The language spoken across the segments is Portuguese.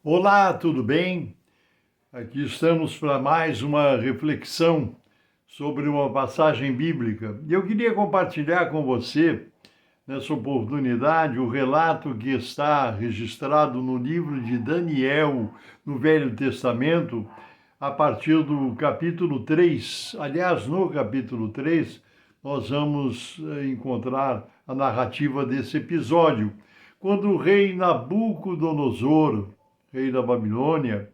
Olá, tudo bem? Aqui estamos para mais uma reflexão sobre uma passagem bíblica. E eu queria compartilhar com você, nessa oportunidade, o relato que está registrado no livro de Daniel, no Velho Testamento, a partir do capítulo 3. Aliás, no capítulo 3, nós vamos encontrar a narrativa desse episódio, quando o rei Nabucodonosor, rei da Babilônia,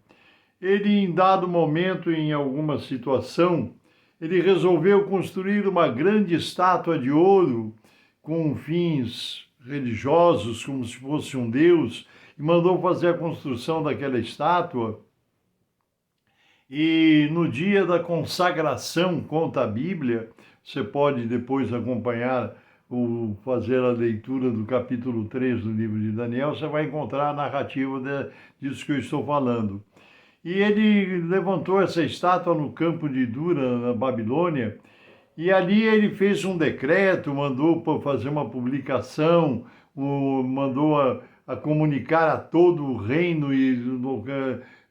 ele, em dado momento, em alguma situação, ele resolveu construir uma grande estátua de ouro com fins religiosos, como se fosse um deus, e mandou fazer a construção daquela estátua. E no dia da consagração, conta a Bíblia, você pode depois acompanhar fazer a leitura do capítulo 3 do livro de Daniel, você vai encontrar a narrativa disso que eu estou falando. E ele levantou essa estátua no campo de Dura, na Babilônia, e ali ele fez um decreto, mandou fazer uma publicação, mandou a comunicar a todo o reino e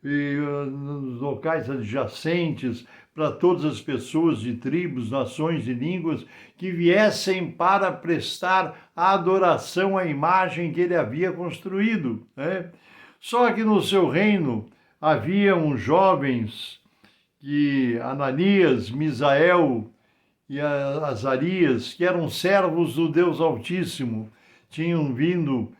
nos locais adjacentes, para todas as pessoas de tribos, nações e línguas que viessem para prestar adoração à imagem que ele havia construído, né? Só que no seu reino havia uns jovens, que Ananias, Misael e Azarias, que eram servos do Deus Altíssimo, tinham vindo,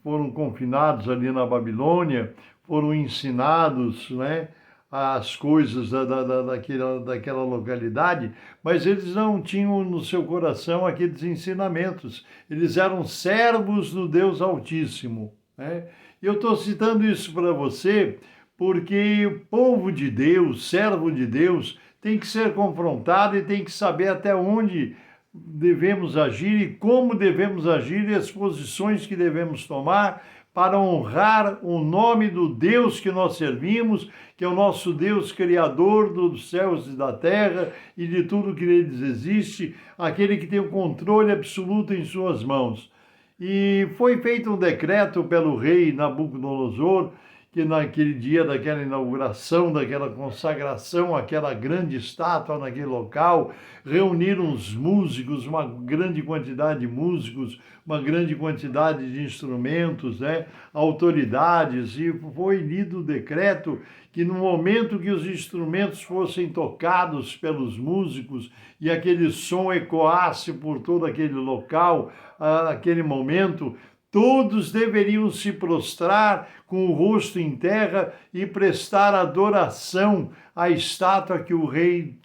foram confinados ali na Babilônia, foram ensinados, né, as coisas daquela localidade, mas eles não tinham no seu coração aqueles ensinamentos. Eles eram servos do Deus Altíssimo, né? E eu estou citando isso para você porque o povo de Deus, servo de Deus, tem que ser confrontado e tem que saber até onde devemos agir e como devemos agir e as posições que devemos tomar para honrar o nome do Deus que nós servimos, que é o nosso Deus criador dos céus e da terra e de tudo que neles existe, aquele que tem o controle absoluto em suas mãos. E foi feito um decreto pelo rei Nabucodonosor, que naquele dia daquela inauguração, daquela consagração, aquela grande estátua naquele local, reuniram os músicos, uma grande quantidade de músicos, uma grande quantidade de instrumentos, né, autoridades, e foi lido o decreto que no momento que os instrumentos fossem tocados pelos músicos e aquele som ecoasse por todo aquele local, aquele momento, todos deveriam se prostrar com o rosto em terra e prestar adoração à estátua que o rei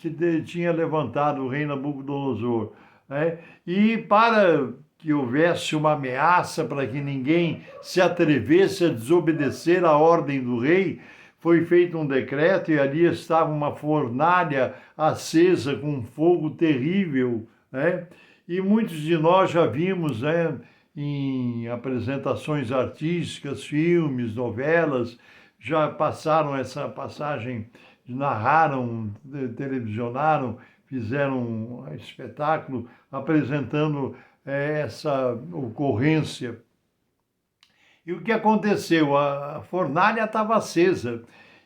tinha levantado, o rei Nabucodonosor, né? E para que houvesse uma ameaça, para que ninguém se atrevesse a desobedecer a ordem do rei, foi feito um decreto e ali estava uma fornalha acesa com um fogo terrível, né? E muitos de nós já vimos, né, em apresentações artísticas, filmes, novelas, já passaram essa passagem, narraram, televisionaram, fizeram um espetáculo apresentando essa ocorrência. E o que aconteceu? A fornalha estava acesa.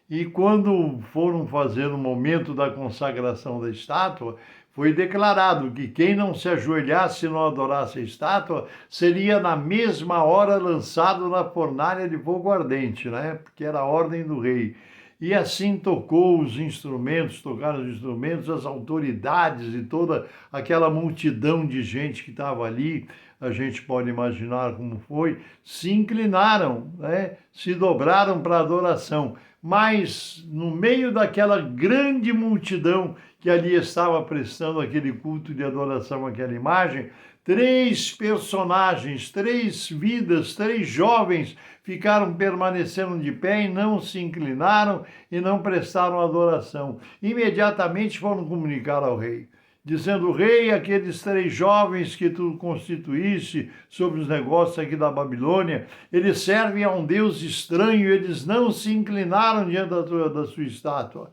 E quando foram fazer o momento da consagração da estátua, foi declarado que quem não se ajoelhasse e não adorasse a estátua seria na mesma hora lançado na fornalha de fogo ardente, né? Porque era a ordem do rei. E assim tocou os instrumentos, tocaram os instrumentos, as autoridades e toda aquela multidão de gente que estava ali, a gente pode imaginar como foi, se inclinaram, né? Se dobraram para a adoração. Mas no meio daquela grande multidão que ali estava prestando aquele culto de adoração àquela imagem, três personagens, três vidas, três jovens ficaram permanecendo de pé e não se inclinaram e não prestaram adoração. Imediatamente foram comunicar ao rei, dizendo: rei, aqueles três jovens que tu constituíste sobre os negócios aqui da Babilônia, eles servem a um Deus estranho, eles não se inclinaram diante da sua estátua.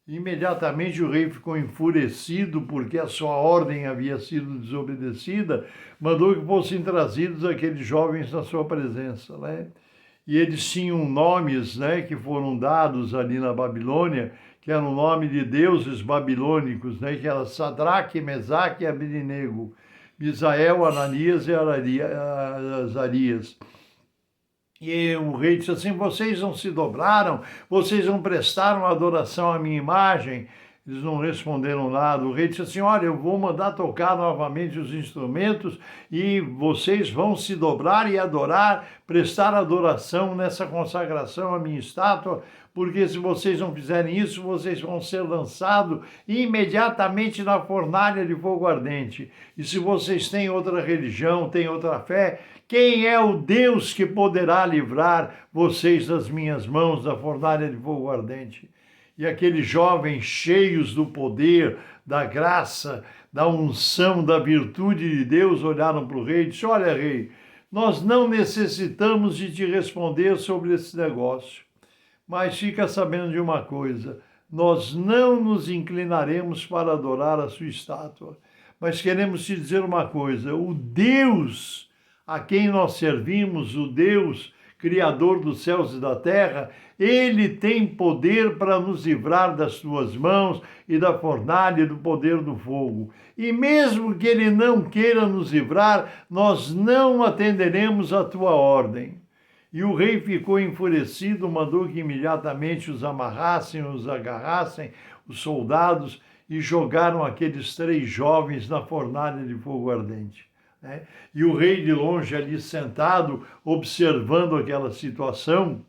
Imediatamente o rei ficou enfurecido porque a sua ordem havia sido desobedecida, mandou que fossem trazidos aqueles jovens na sua presença, né? e eles tinham nomes, né, que foram dados ali na Babilônia, que era o nome de deuses babilônicos, né, que era Sadraque, Mesaque e Abednego, Misael, Ananias e Azarias. E o rei disse assim: vocês não se dobraram, vocês não prestaram adoração à minha imagem. Eles não responderam nada. O rei disse assim: olha, eu vou mandar tocar novamente os instrumentos e vocês vão se dobrar e adorar, prestar adoração nessa consagração à minha estátua, porque se vocês não fizerem isso, vocês vão ser lançados imediatamente na fornalha de fogo ardente. E se vocês têm outra religião, têm outra fé, quem é o Deus que poderá livrar vocês das minhas mãos, da fornalha de fogo ardente? E aqueles jovens cheios do poder, da graça, da unção, da virtude de Deus, olharam para o rei e disseram: olha, rei, nós não necessitamos de te responder sobre esse negócio, mas fica sabendo de uma coisa: nós não nos inclinaremos para adorar a sua estátua, mas queremos te dizer uma coisa: o Deus a quem nós servimos, o Deus Criador dos céus e da terra, ele tem poder para nos livrar das tuas mãos e da fornalha e do poder do fogo. E mesmo que ele não queira nos livrar, nós não atenderemos a tua ordem. E o rei ficou enfurecido, mandou que imediatamente os amarrassem, os agarrassem, os soldados, e jogaram aqueles 3 jovens na fornalha de fogo ardente. Né? E o rei de longe ali sentado, observando aquela situação,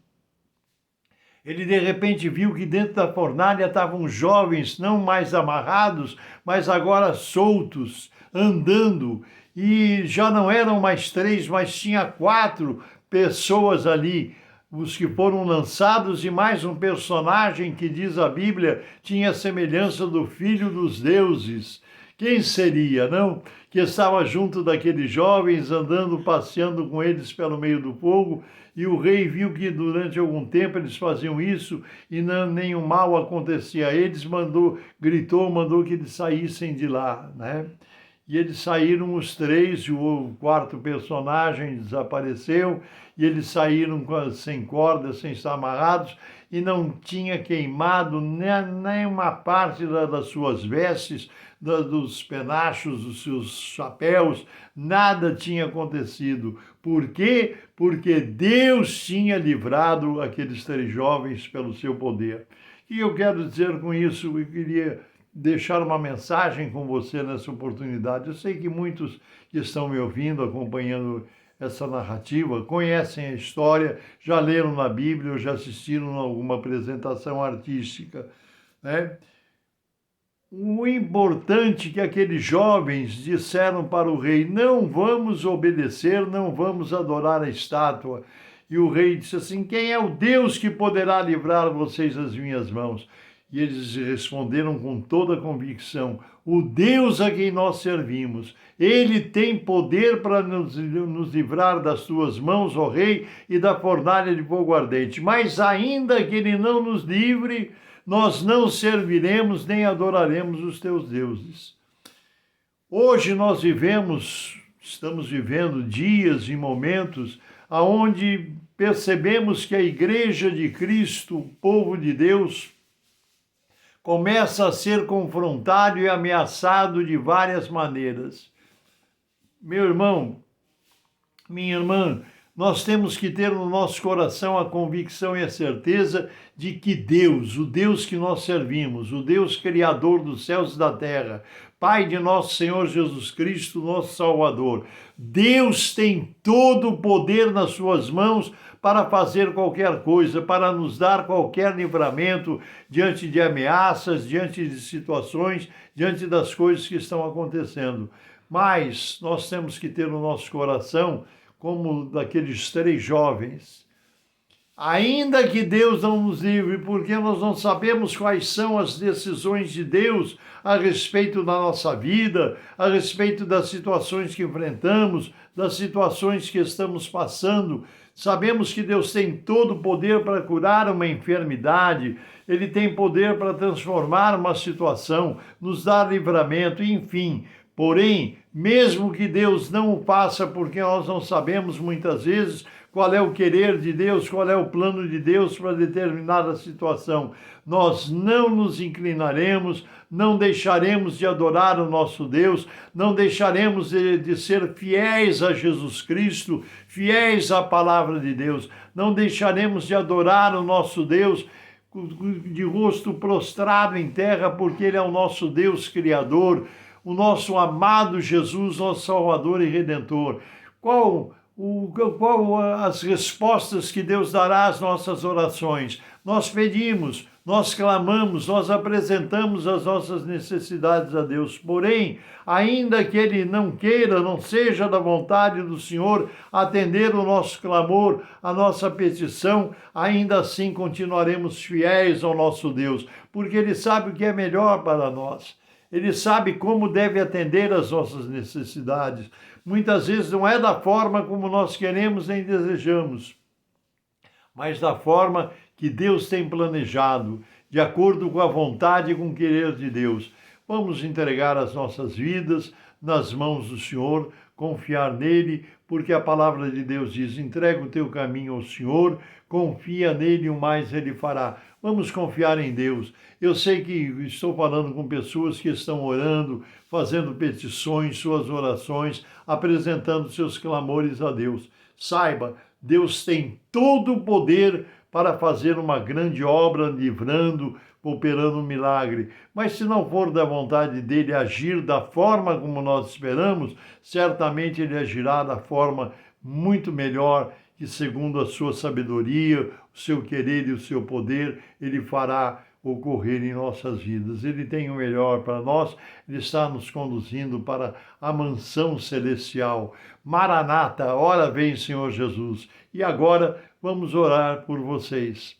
ele de repente viu que dentro da fornalha estavam jovens, não mais amarrados, mas agora soltos, andando, e já não eram mais 3, mas tinha 4 pessoas ali, os que foram lançados, e mais um personagem que, diz a Bíblia, tinha a semelhança do Filho dos Deuses. Quem seria, não? Que estava junto daqueles jovens, andando, passeando com eles pelo meio do fogo, e o rei viu que durante algum tempo eles faziam isso e nenhum mal acontecia a eles, mandou que eles saíssem de lá, né? E eles saíram os 3, o 4º personagem desapareceu, e eles saíram sem corda, sem estar amarrados, e não tinha queimado nem uma parte das suas vestes, dos penachos, dos seus chapéus, nada tinha acontecido. Por quê? Porque Deus tinha livrado aqueles 3 jovens pelo seu poder. E eu quero dizer com isso, eu queria deixar uma mensagem com você nessa oportunidade. Eu sei que muitos que estão me ouvindo, acompanhando essa narrativa, conhecem a história, já leram na Bíblia ou já assistiram a alguma apresentação artística, né? O importante é que aqueles jovens disseram para o rei: não vamos obedecer, não vamos adorar a estátua. E o rei disse assim: quem é o Deus que poderá livrar vocês das minhas mãos? E eles responderam com toda a convicção: o Deus a quem nós servimos. Ele tem poder para nos livrar das tuas mãos, ó rei, e da fornalha de fogo ardente. Mas ainda que ele não nos livre, nós não serviremos nem adoraremos os teus deuses. Hoje nós estamos vivendo dias e momentos onde percebemos que a Igreja de Cristo, o povo de Deus, começa a ser confrontado e ameaçado de várias maneiras. Meu irmão, minha irmã, nós temos que ter no nosso coração a convicção e a certeza de que Deus, o Deus que nós servimos, o Deus Criador dos céus e da terra, Pai de nosso Senhor Jesus Cristo, nosso Salvador, Deus tem todo o poder nas suas mãos para fazer qualquer coisa, para nos dar qualquer livramento diante de ameaças, diante de situações, diante das coisas que estão acontecendo. Mas nós temos que ter no nosso coração, como daqueles 3 jovens, ainda que Deus não nos livre, porque nós não sabemos quais são as decisões de Deus a respeito da nossa vida, a respeito das situações que enfrentamos, das situações que estamos passando. Sabemos que Deus tem todo o poder para curar uma enfermidade, Ele tem poder para transformar uma situação, nos dar livramento, enfim. Porém, mesmo que Deus não o faça, porque nós não sabemos muitas vezes qual é o querer de Deus, qual é o plano de Deus para determinada situação. Nós não nos inclinaremos, não deixaremos de adorar o nosso Deus, não deixaremos de ser fiéis a Jesus Cristo, fiéis à palavra de Deus, não deixaremos de adorar o nosso Deus de rosto prostrado em terra, porque Ele é o nosso Deus Criador, o nosso amado Jesus, nosso Salvador e Redentor. Qual as respostas que Deus dará às nossas orações? Nós pedimos, nós clamamos, nós apresentamos as nossas necessidades a Deus. Porém, ainda que Ele não queira, não seja da vontade do Senhor atender o nosso clamor, a nossa petição, ainda assim continuaremos fiéis ao nosso Deus, porque Ele sabe o que é melhor para nós. Ele sabe como deve atender às nossas necessidades. Muitas vezes não é da forma como nós queremos nem desejamos, mas da forma que Deus tem planejado, de acordo com a vontade e com o querer de Deus. Vamos entregar as nossas vidas nas mãos do Senhor, confiar nele, porque a palavra de Deus diz: entrega o teu caminho ao Senhor, confia nele e o mais ele fará. Vamos confiar em Deus. Eu sei que estou falando com pessoas que estão orando, fazendo petições, suas orações, apresentando seus clamores a Deus. Saiba, Deus tem todo o poder para fazer uma grande obra, livrando, operando um milagre. Mas se não for da vontade dele agir da forma como nós esperamos, certamente ele agirá da forma muito melhor, que segundo a sua sabedoria, o seu querer e o seu poder, ele fará ocorrer em nossas vidas. Ele tem o melhor para nós, ele está nos conduzindo para a mansão celestial. Maranata, ora vem, Senhor Jesus. E agora vamos orar por vocês.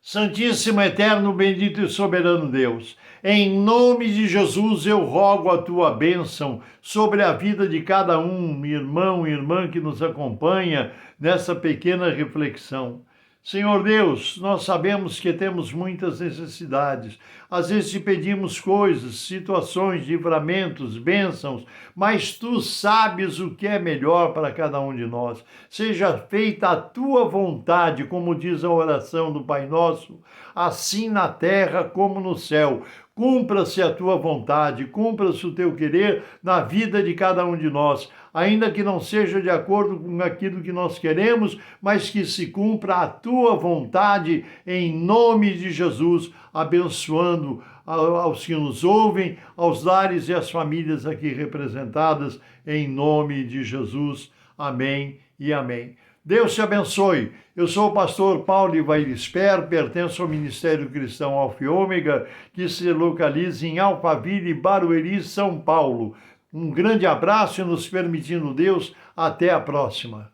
Santíssimo, eterno, bendito e soberano Deus, em nome de Jesus eu rogo a tua bênção sobre a vida de cada um, irmão e irmã que nos acompanha nessa pequena reflexão. Senhor Deus, nós sabemos que temos muitas necessidades. Às vezes te pedimos coisas, situações, livramentos, bênçãos, mas tu sabes o que é melhor para cada um de nós. Seja feita a tua vontade, como diz a oração do Pai Nosso, assim na terra como no céu. Cumpra-se a tua vontade, cumpra-se o teu querer na vida de cada um de nós, ainda que não seja de acordo com aquilo que nós queremos, mas que se cumpra a tua vontade em nome de Jesus, abençoando aos que nos ouvem, aos lares e às famílias aqui representadas, em nome de Jesus. Amém e amém. Deus te abençoe. Eu sou o pastor Paulo Ivailisper, pertenço ao Ministério Cristão Alfa e Ômega, que se localiza em Alphaville, Barueri, São Paulo. Um grande abraço e, nos permitindo Deus, até a próxima.